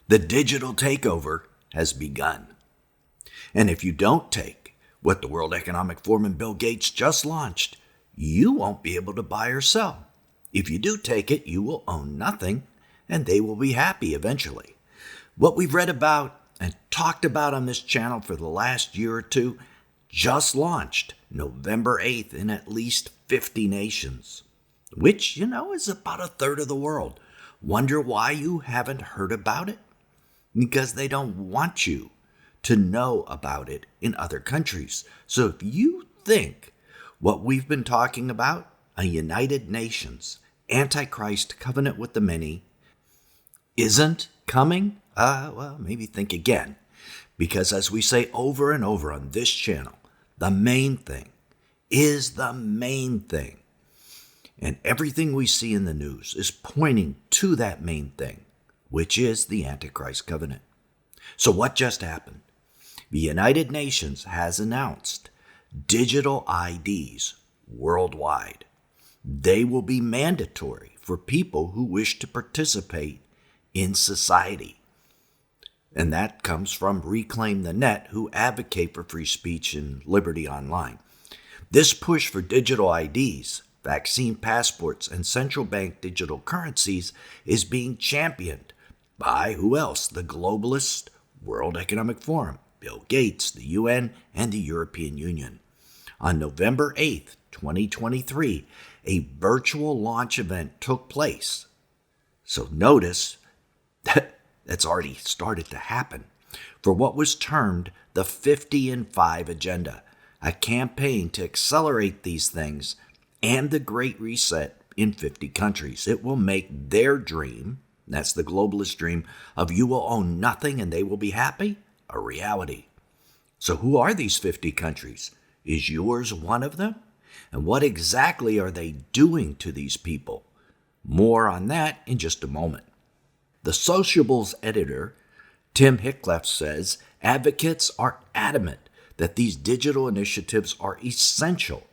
The digital takeover has begun. And if you don't take what the World Economic Forum and Bill Gates just launched, you won't be able to buy or sell. If you do take it, you will own nothing, and they will be happy eventually. What we've read about and talked about on this channel for the last year or two just launched November 8th in at least 50 nations, which, is about a third of the world. Wonder why you haven't heard about it? Because they don't want you to know about it in other countries. So if you think what we've been talking about, a United Nations Antichrist covenant with the many, isn't coming, maybe think again. Because as we say over and over on this channel, the main thing is the main thing. And everything we see in the news is pointing to that main thing, which is the Antichrist covenant. So what just happened? The United Nations has announced digital IDs worldwide. They will be mandatory for people who wish to participate in society. And that comes from Reclaim the Net, who advocate for free speech and liberty online. This push for digital IDs, vaccine passports, and central bank digital currencies is being championed by who else? The globalist World Economic Forum, Bill Gates, the UN, and the European Union. On November 8th, 2023, a virtual launch event took place. So notice that's already started to happen for what was termed the 50 in 5 agenda, a campaign to accelerate these things and the Great Reset in 50 countries. It will make their dream, that's the globalist dream, of you will own nothing and they will be happy, a reality. So who are these 50 countries? Is yours one of them? And what exactly are they doing to these people? More on that in just a moment. The Sociables editor, Tim Hickleff, says advocates are adamant that these digital initiatives are essential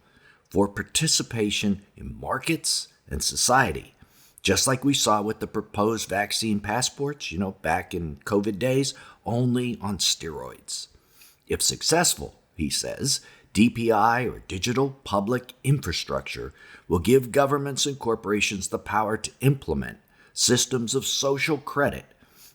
for participation in markets and society, just like we saw with the proposed vaccine passports, back in COVID days, only on steroids. If successful, he says, DPI, or digital public infrastructure, will give governments and corporations the power to implement systems of social credit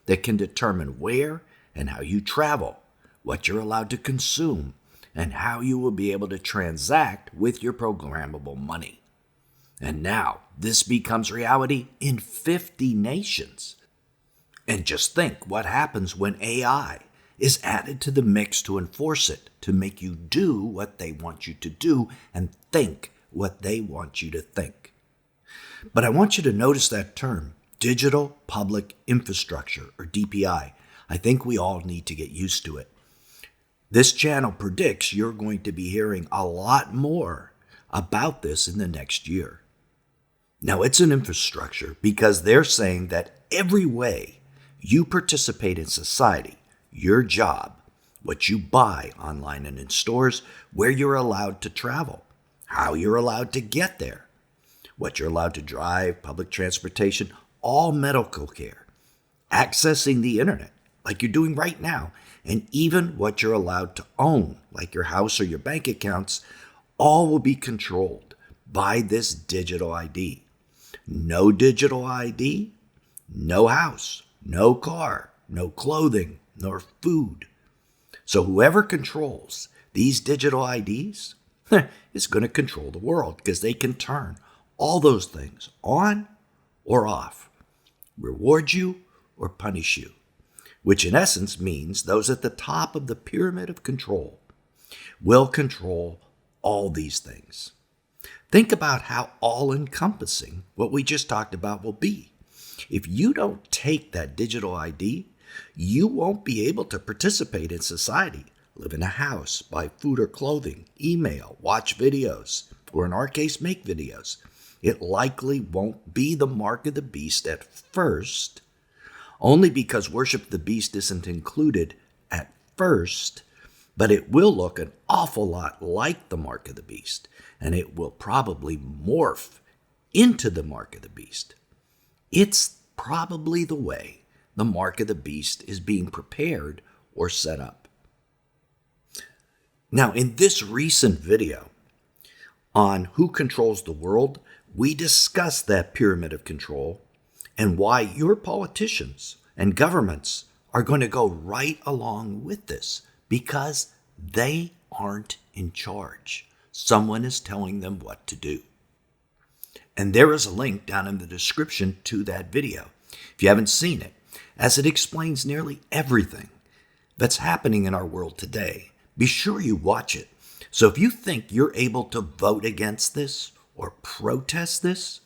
that can determine where and how you travel, what you're allowed to consume, and how you will be able to transact with your programmable money. And now this becomes reality in 50 nations. And just think what happens when AI is added to the mix to enforce it, to make you do what they want you to do and think what they want you to think. But I want you to notice that term, digital public infrastructure, or DPI. I think we all need to get used to it. This channel predicts you're going to be hearing a lot more about this in the next year. Now, it's an infrastructure because they're saying that every way you participate in society, your job, what you buy online and in stores, where you're allowed to travel, how you're allowed to get there, what you're allowed to drive, public transportation, all medical care, accessing the internet like you're doing right now, and even what you're allowed to own, like your house or your bank accounts, all will be controlled by this digital ID. No digital ID, no house, no car, no clothing, nor food. So whoever controls these digital IDs is going to control the world, because they can turn all those things on or off, reward you or punish you, which in essence means those at the top of the pyramid of control will control all these things. Think about how all-encompassing what we just talked about will be. If you don't take that digital ID, you won't be able to participate in society, live in a house, buy food or clothing, email, watch videos, or in our case, make videos. It likely won't be the mark of the beast at first, only because worship of the beast isn't included at first, but it will look an awful lot like the mark of the beast, and it will probably morph into the mark of the beast. It's probably the way the mark of the beast is being prepared or set up. Now, in this recent video on who controls the world, we discussed that pyramid of control and why your politicians and governments are going to go right along with this because they aren't in charge. Someone is telling them what to do. And there is a link down in the description to that video, if you haven't seen it, as it explains nearly everything that's happening in our world today. Be sure you watch it. So if you think you're able to vote against this or protest this,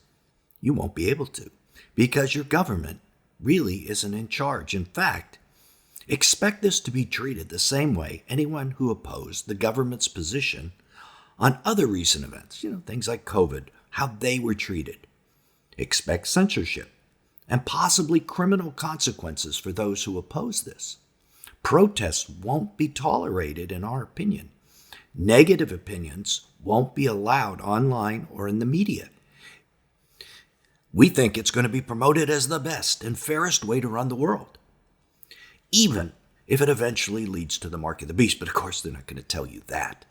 you won't be able to because your government really isn't in charge. In fact, expect this to be treated the same way anyone who opposed the government's position on other recent events, things like COVID, how they were treated. Expect censorship and possibly criminal consequences for those who oppose this. Protests won't be tolerated, in our opinion. Negative opinions won't be allowed online or in the media. We think it's going to be promoted as the best and fairest way to run the world, even if it eventually leads to the mark of the beast. But of course, they're not going to tell you that.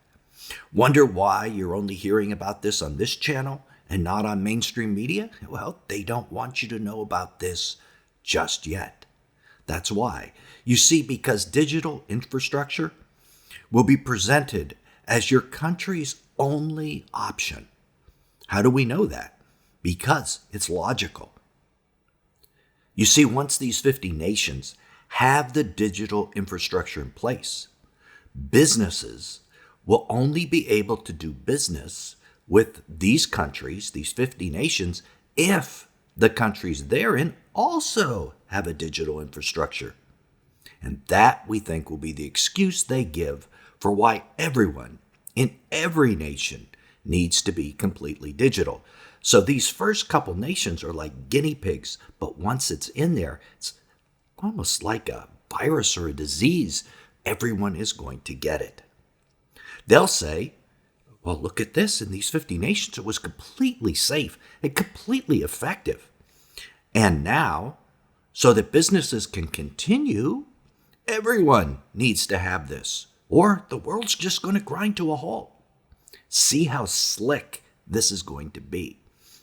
Wonder why you're only hearing about this on this channel and not on mainstream media? Well, they don't want you to know about this just yet. That's why. You see, because digital infrastructure will be presented as your country's only option. How do we know that? Because it's logical. You see, once these 50 nations have the digital infrastructure in place, businesses will only be able to do business with these countries, these 50 nations, if the countries they're in also have a digital infrastructure. And that, we think, will be the excuse they give for why everyone in every nation needs to be completely digital. So these first couple nations are like guinea pigs, but once it's in there, it's almost like a virus or a disease. Everyone is going to get it. They'll say, well, look at this. In these 50 nations, it was completely safe and completely effective. And now, so that businesses can continue, everyone needs to have this, or the world's just going to grind to a halt. See how slick this is going to be.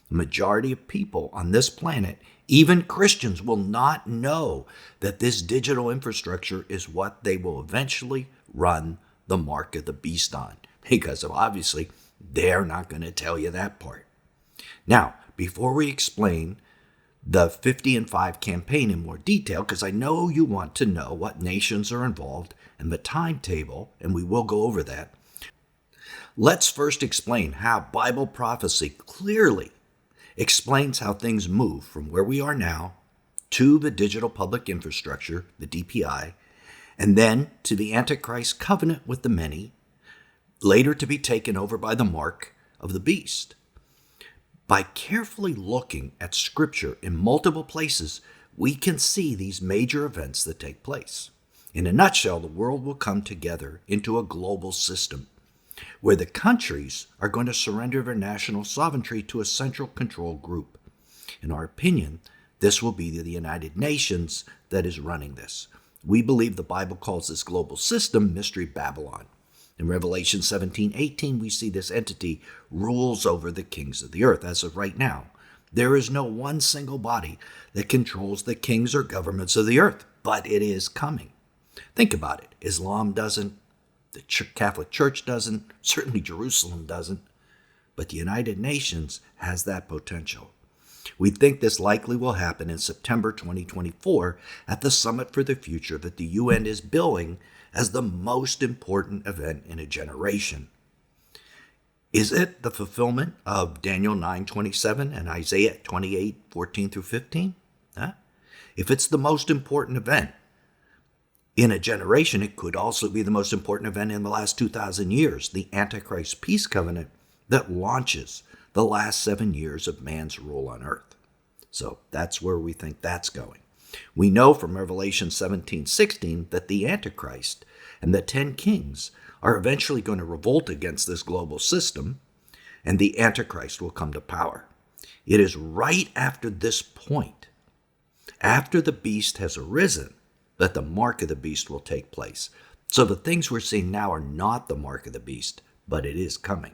The majority of people on this planet, even Christians, will not know that this digital infrastructure is what they will eventually run the mark of the beast on, because obviously they're not going to tell you that part. Now, before we explain the 50 and 5 campaign in more detail, because I know you want to know what nations are involved and the timetable, and we will go over that, let's first explain how Bible prophecy clearly explains how things move from where we are now to the digital public infrastructure, the DPI, and then to the Antichrist covenant with the many, later to be taken over by the mark of the beast. By carefully looking at Scripture in multiple places, we can see these major events that take place. In a nutshell, the world will come together into a global system where the countries are going to surrender their national sovereignty to a central control group. In our opinion, this will be the United Nations that is running this. We believe the Bible calls this global system Mystery Babylon. In Revelation 17:18, we see this entity rules over the kings of the earth. As of right now, there is no one single body that controls the kings or governments of the earth, but it is coming. Think about it. Islam doesn't, the Catholic Church doesn't, certainly Jerusalem doesn't, but the United Nations has that potential. We think this likely will happen in September 2024 at the Summit for the Future that the UN is billing as the most important event in a generation. Is it the fulfillment of Daniel 9:27 and Isaiah 28:14 through 15? If it's the most important event in a generation, it could also be the most important event in the last 2,000 years, the Antichrist peace covenant that launches the last 7 years of man's rule on earth. So that's where we think that's going. We know from Revelation 17:16 that the Antichrist and the 10 kings are eventually going to revolt against this global system, and the Antichrist will come to power. It is right after this point After the beast has arisen, that the mark of the beast will take place. So the things we're seeing now are not the mark of the beast, but it is coming.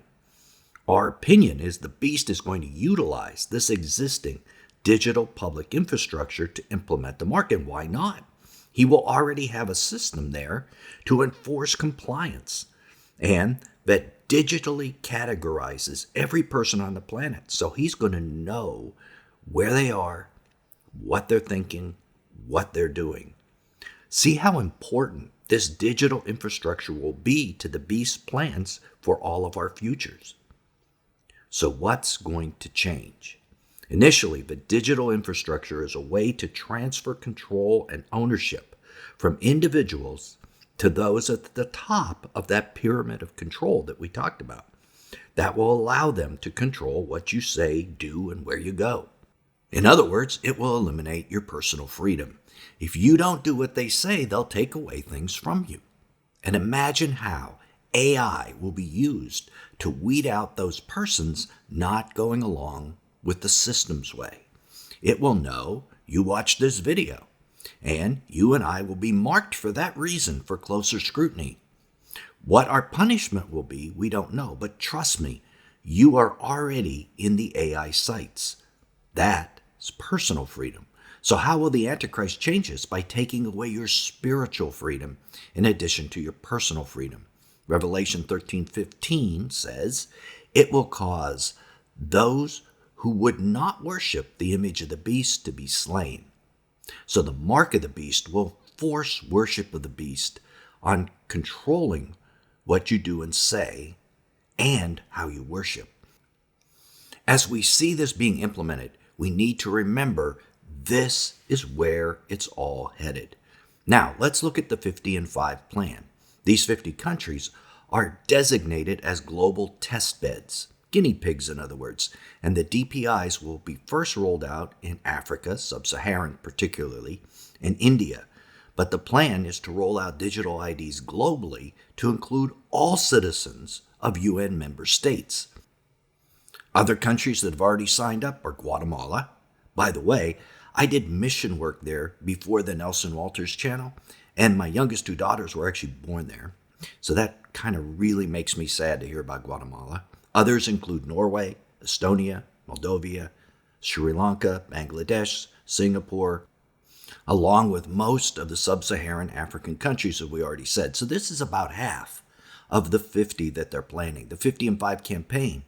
Our opinion is the beast is going to utilize this existing digital public infrastructure to implement the mark, and why not? He will already have a system there to enforce compliance, and that digitally categorizes every person on the planet. So he's going to know where they are, what they're thinking, what they're doing. See how important this digital infrastructure will be to the beast's plans for all of our futures. So what's going to change? Initially, the digital infrastructure is a way to transfer control and ownership from individuals to those at the top of that pyramid of control that we talked about. That will allow them to control what you say, do, and where you go. In other words, it will eliminate your personal freedom. If you don't do what they say, they'll take away things from you. And imagine how AI will be used to weed out those persons not going along with the system's way. It will know you watched this video, and you and I will be marked for that reason for closer scrutiny. What our punishment will be, we don't know, but trust me, you are already in the AI sights. That's personal freedom. So how will the Antichrist change this? By taking away your spiritual freedom in addition to your personal freedom. Revelation 13:15 says, it will cause those who would not worship the image of the beast to be slain. So the mark of the beast will force worship of the beast on controlling what you do and say and how you worship. As we see this being implemented, we need to remember this is where it's all headed. Now, let's look at the 50 and 5 plan. These 50 countries are designated as global test beds, guinea pigs in other words, and the DPIs will be first rolled out in Africa, sub-Saharan particularly, and India. But the plan is to roll out digital IDs globally to include all citizens of UN member states. Other countries that have already signed up are Guatemala. By the way, I did mission work there before the Nelson Walters channel, and my youngest 2 daughters were actually born there. So that kind of really makes me sad to hear about Guatemala. Others include Norway, Estonia, Moldova, Sri Lanka, Bangladesh, Singapore, along with most of the sub-Saharan African countries that we already said. So this is about half of the 50 that they're planning. The 50 and 5 campaign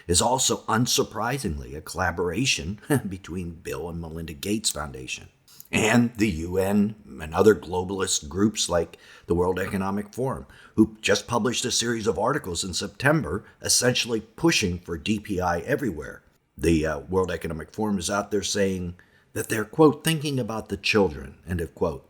is also, unsurprisingly, a collaboration between Bill and Melinda Gates Foundation and the UN and other globalist groups like the World Economic Forum, who just published a series of articles in September essentially pushing for DPI everywhere. The World Economic Forum is out there saying that they're, quote, thinking about the children, end of quote.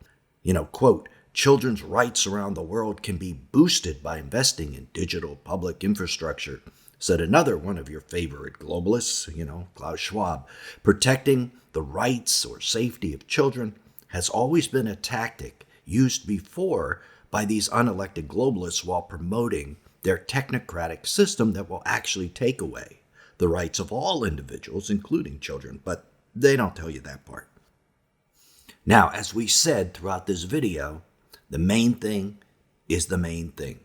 Quote, children's rights around the world can be boosted by investing in digital public infrastructure, said another one of your favorite globalists, Klaus Schwab. Protecting the rights or safety of children has always been a tactic used before by these unelected globalists while promoting their technocratic system that will actually take away the rights of all individuals, including children, but they don't tell you that part. Now, as we said throughout this video, the main thing is the main thing.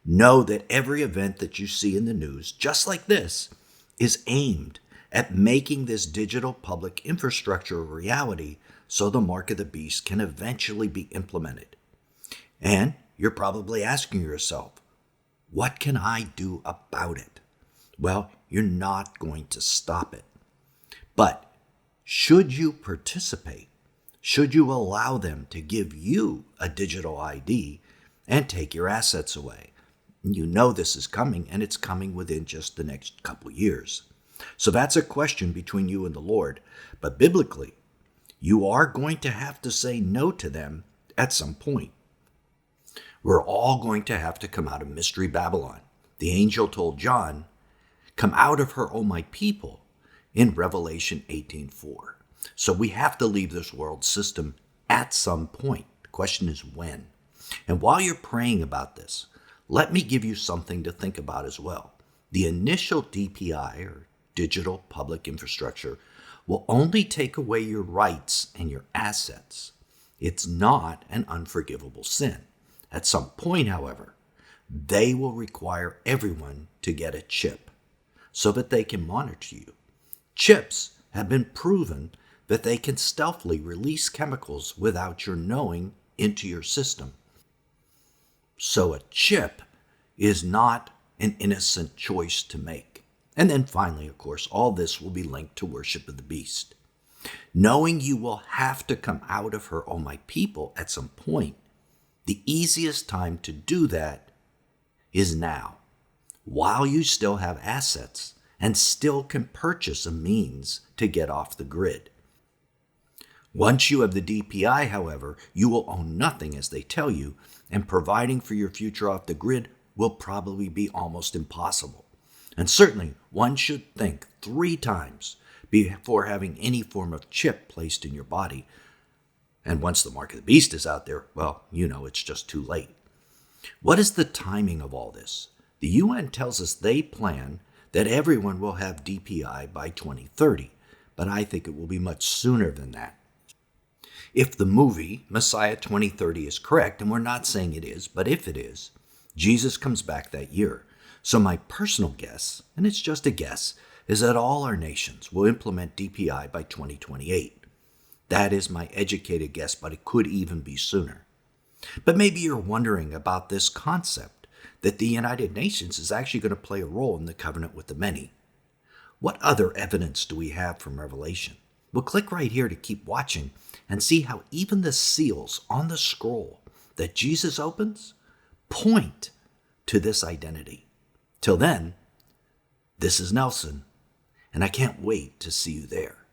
Know that every event that you see in the news, just like this, is aimed at making this digital public infrastructure a reality so the mark of the beast can eventually be implemented. And you're probably asking yourself, what can I do about it? Well, you're not going to stop it. But should you participate? Should you allow them to give you a digital ID and take your assets away? You know this is coming, and it's coming within just the next couple years. So that's a question between you and the Lord. But biblically, you are going to have to say no to them at some point. We're all going to have to come out of Mystery Babylon. The angel told John, come out of her, O my people, in Revelation 18:4. So we have to leave this world system at some point. The question is when. And while you're praying about this, let me give you something to think about as well. The initial DPI, or digital public infrastructure, will only take away your rights and your assets. It's not an unforgivable sin. At some point, however, they will require everyone to get a chip so that they can monitor you. Chips have been proven that they can stealthily release chemicals without your knowing into your system. So a chip is not an innocent choice to make. And then finally, of course, all this will be linked to worship of the beast. Knowing you will have to come out of her, oh my people, at some point, the easiest time to do that is now, while you still have assets and still can purchase a means to get off the grid. Once you have the DPI, however, you will own nothing, as they tell you, and providing for your future off the grid will probably be almost impossible. And certainly, one should think 3 times before having any form of chip placed in your body. And once the mark of the beast is out there, well, it's just too late. What is the timing of all this? The UN tells us they plan that everyone will have DPI by 2030, but I think it will be much sooner than that. If the movie Messiah 2030 is correct, and we're not saying it is, but if it is, Jesus comes back that year. So my personal guess, and it's just a guess, is that all our nations will implement DPI by 2028. That is my educated guess, but it could even be sooner. But maybe you're wondering about this concept that the United Nations is actually going to play a role in the covenant with the many. What other evidence do we have from Revelation? Well, click right here to keep watching and see how even the seals on the scroll that Jesus opens point to this identity. Till then, this is Nelson, and I can't wait to see you there.